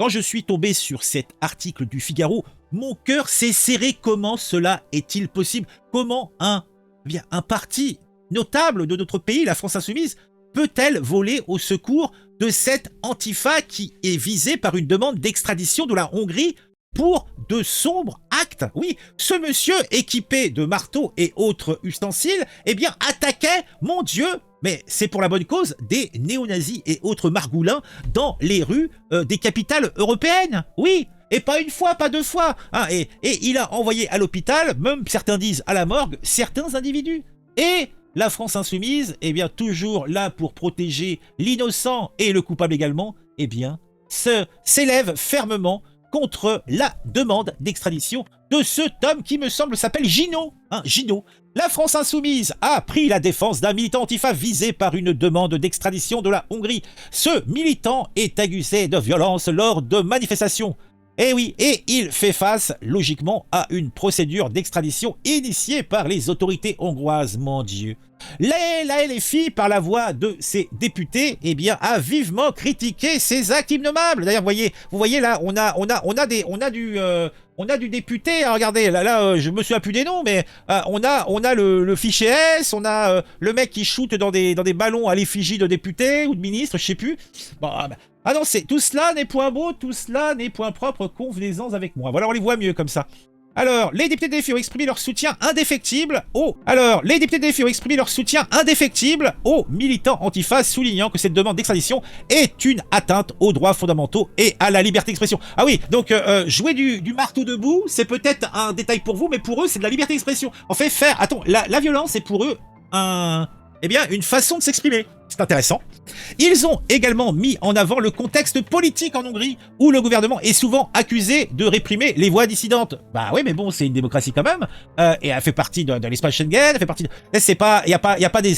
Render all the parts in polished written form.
Quand je suis tombé sur cet article du Figaro, mon cœur s'est serré. Comment cela est-il possible? Comment un parti notable de notre pays, la France Insoumise, peut-elle voler au secours de cette Antifa qui est visée par une demande d'extradition de la Hongrie pour de sombres actes? Oui, ce monsieur équipé de marteaux et autres ustensiles, eh bien, attaquait, mon Dieu, mais c'est pour la bonne cause, des néo-nazis et autres margoulins dans les rues des capitales européennes. Oui, et pas une fois, pas deux fois. Hein, et il a envoyé à l'hôpital, même certains disent à la morgue, certains individus. Et la France Insoumise, eh bien, toujours là pour protéger l'innocent et le coupable également, eh bien, s'élève fermement contre la demande d'extradition de ce homme qui me semble s'appelle Gino. Hein, Gino. La France Insoumise a pris la défense d'un militant Antifa visé par une demande d'extradition de la Hongrie. Ce militant est accusé de violence lors de manifestations. Et oui, et il fait face logiquement à une procédure d'extradition initiée par les autorités hongroises, mon Dieu. La LFI, par la voix de ses députés, eh bien, a vivement critiqué ces actes innommables. D'ailleurs, vous voyez là, on a du député. Regardez, là, je me souviens plus des noms, mais on a le fichier S, on a le mec qui shoot dans des ballons à l'effigie de députés ou de ministres, je sais plus. Bon, ah non, tout cela n'est point beau, tout cela n'est point propre, convenez-en avec moi. Voilà, on les voit mieux comme ça. Alors, les députés de LFI ont exprimé leur soutien indéfectible aux militants Antifa, soulignant que cette demande d'extradition est une atteinte aux droits fondamentaux et à la liberté d'expression. Ah oui, donc jouer du marteau debout, c'est peut-être un détail pour vous, mais pour eux, c'est de la liberté d'expression. En fait, la violence est pour eux une façon de s'exprimer. C'est intéressant. Ils ont également mis en avant le contexte politique en Hongrie, où le gouvernement est souvent accusé de réprimer les voix dissidentes. Bah oui, mais bon, c'est une démocratie quand même, et elle fait partie de l'espace Schengen, elle fait partie de... C'est pas, y a pas des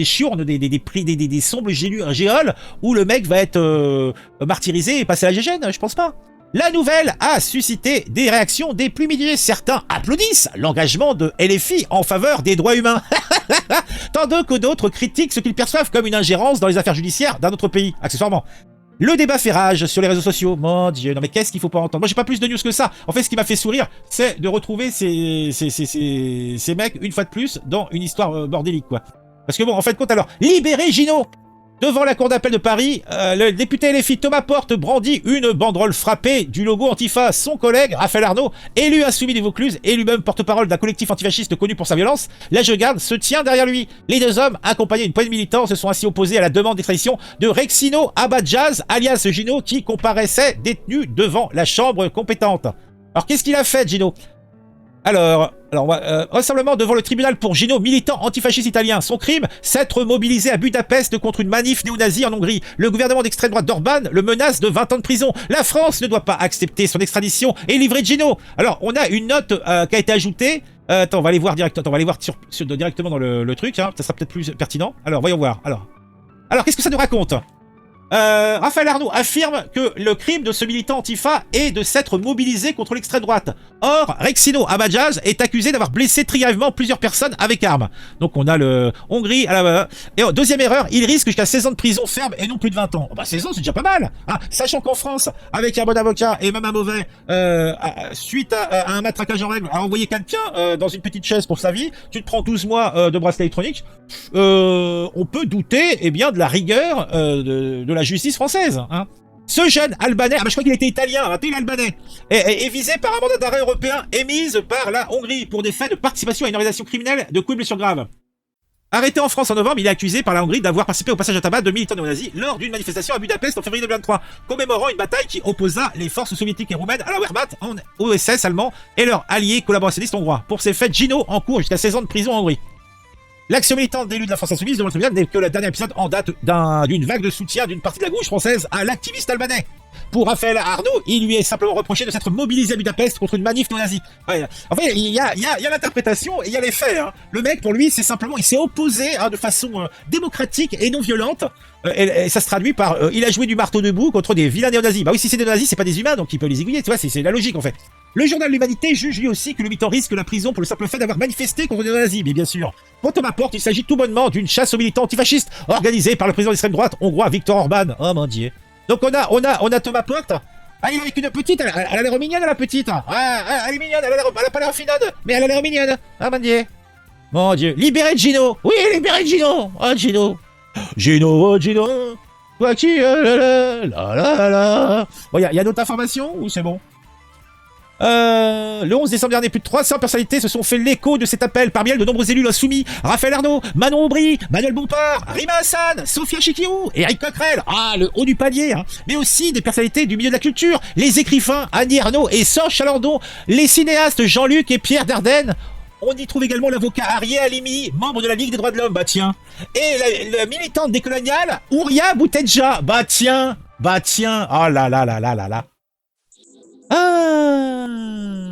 chiournes, des sombres géoles, où le mec va être martyrisé et passer à la gégène, je pense pas. La nouvelle a suscité des réactions des plus mitigées. Certains applaudissent l'engagement de LFI en faveur des droits humains, tandis que d'autres critiquent ce qu'ils perçoivent comme une ingérence dans les affaires judiciaires d'un autre pays, accessoirement. Le débat fait rage sur les réseaux sociaux. Mon Dieu, non mais qu'est-ce qu'il faut pas entendre? Moi j'ai pas plus de news que ça. En fait, ce qui m'a fait sourire, c'est de retrouver ces mecs une fois de plus dans une histoire bordélique, quoi. Parce que bon, en fait, compte alors, libérez Gino. Devant la cour d'appel de Paris, le député LFI Thomas Porte brandit une banderole frappée du logo Antifa. Son collègue, Raphaël Arnaud, élu insoumis du Vaucluse et lui-même porte-parole d'un collectif antifasciste connu pour sa violence, la Jegarde se tient derrière lui. Les deux hommes, accompagnés d'une poignée de militants, se sont ainsi opposés à la demande d'extradition de Rexino Abadjaz, alias Gino, qui comparaissait détenu devant la chambre compétente. Alors qu'est-ce qu'il a fait, Gino? Alors, rassemblement devant le tribunal pour Gino, militant antifasciste italien. Son crime, s'être mobilisé à Budapest contre une manif néo-nazie en Hongrie. Le gouvernement d'extrême droite d'Orban le menace de 20 ans de prison. La France ne doit pas accepter son extradition et livrer Gino. Alors, on a une note qui a été ajoutée. Attends, on va aller voir directement dans le truc. Hein. Ça sera peut-être plus pertinent. Alors, voyons voir. Alors qu'est-ce que ça nous raconte? Raphaël Arnaud affirme que le crime de ce militant Antifa est de s'être mobilisé contre l'extrême droite. Or, Rexino Abadjaz est accusé d'avoir blessé très gravement plusieurs personnes avec armes. Donc on a le Hongrie. Et deuxième erreur, il risque jusqu'à 16 ans de prison ferme et non plus de 20 ans. 16 ans, c'est déjà pas mal. Hein, sachant qu'en France, avec un bon avocat et même un mauvais, suite à un matraquage en règle, à envoyer quelqu'un dans une petite chaise pour sa vie, tu te prends 12 mois de bracelet électronique. On peut douter de la rigueur de la justice française. Hein. Ce jeune Albanais, je crois qu'il était italien, il est albanais, est visé par un mandat d'arrêt européen émise par la Hongrie pour des faits de participation à une organisation criminelle de coups et blessures graves. Arrêté en France en novembre, il est accusé par la Hongrie d'avoir participé au passage à tabac de militants néo-nazis lors d'une manifestation à Budapest en février 2023, commémorant une bataille qui opposa les forces soviétiques et roumaines à la Wehrmacht en OSS allemand et leurs alliés collaborationnistes hongrois. Pour ces faits, Gino encourt jusqu'à 16 ans de prison en Hongrie. L'action militante d'élu de la France Insoumise devant le tribunal n'est que le dernier épisode en date d'une vague de soutien d'une partie de la gauche française à l'activiste albanais. Pour Raphaël Arnaud, il lui est simplement reproché de s'être mobilisé à Budapest contre une manif néo-nazie. Ouais. En fait, il y a l'interprétation et il y a les faits. Hein. Le mec, pour lui, c'est simplement, il s'est opposé de façon démocratique et non violente. Et ça se traduit par, il a joué du marteau debout contre des vilains néo-nazis. Bah oui, si c'est des néo-nazis, c'est pas des humains, donc il peut les aiguiller. Tu vois, c'est la logique en fait. Le journal de l'Humanité juge lui aussi que le militant risque la prison pour le simple fait d'avoir manifesté contre des néo-nazis. Mais bien sûr, pour Thomas Porte, il s'agit tout bonnement d'une chasse aux militants antifascistes organisée par le président d'extrême droite hongrois Viktor Orban. Oh mon Dieu. Donc on a Thomas Porte Ah, il est avec une petite, elle a l'air mignonne, la petite. Elle est mignonne, elle a pas l'air finade, mais elle a l'air mignonne. Ah, mon Dieu. Mon Dieu. Libérez Gino. Oui, libérez Gino. Oh, Gino. Gino, oh, Gino. Toi qui, la. Bon, y a d'autres informations ou c'est bon? Le 11 décembre dernier, plus de 300 personnalités se sont fait l'écho de cet appel. Parmi elles, de nombreux élus insoumis. Raphaël Arnaud, Manon Aubry, Manuel Bompard, Rima Hassan, Sophia Chikirou, Eric Coquerel. Ah, le haut du panier, hein. Mais aussi des personnalités du milieu de la culture. Les écrivains Annie Ernaux et Sorge Chalandon. Les cinéastes Jean-Luc et Pierre Dardenne. On y trouve également l'avocat Arié Halimi, membre de la Ligue des droits de l'homme. Bah tiens. Et la militante décoloniale, Ouria Boutedja. Bah tiens. Oh là là là là là là. Ah,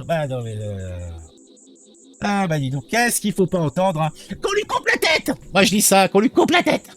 bah non mais ah bah dis donc, qu'est-ce qu'il faut pas entendre, hein. Qu'on lui coupe la tête. Moi je dis ça, qu'on lui coupe la tête.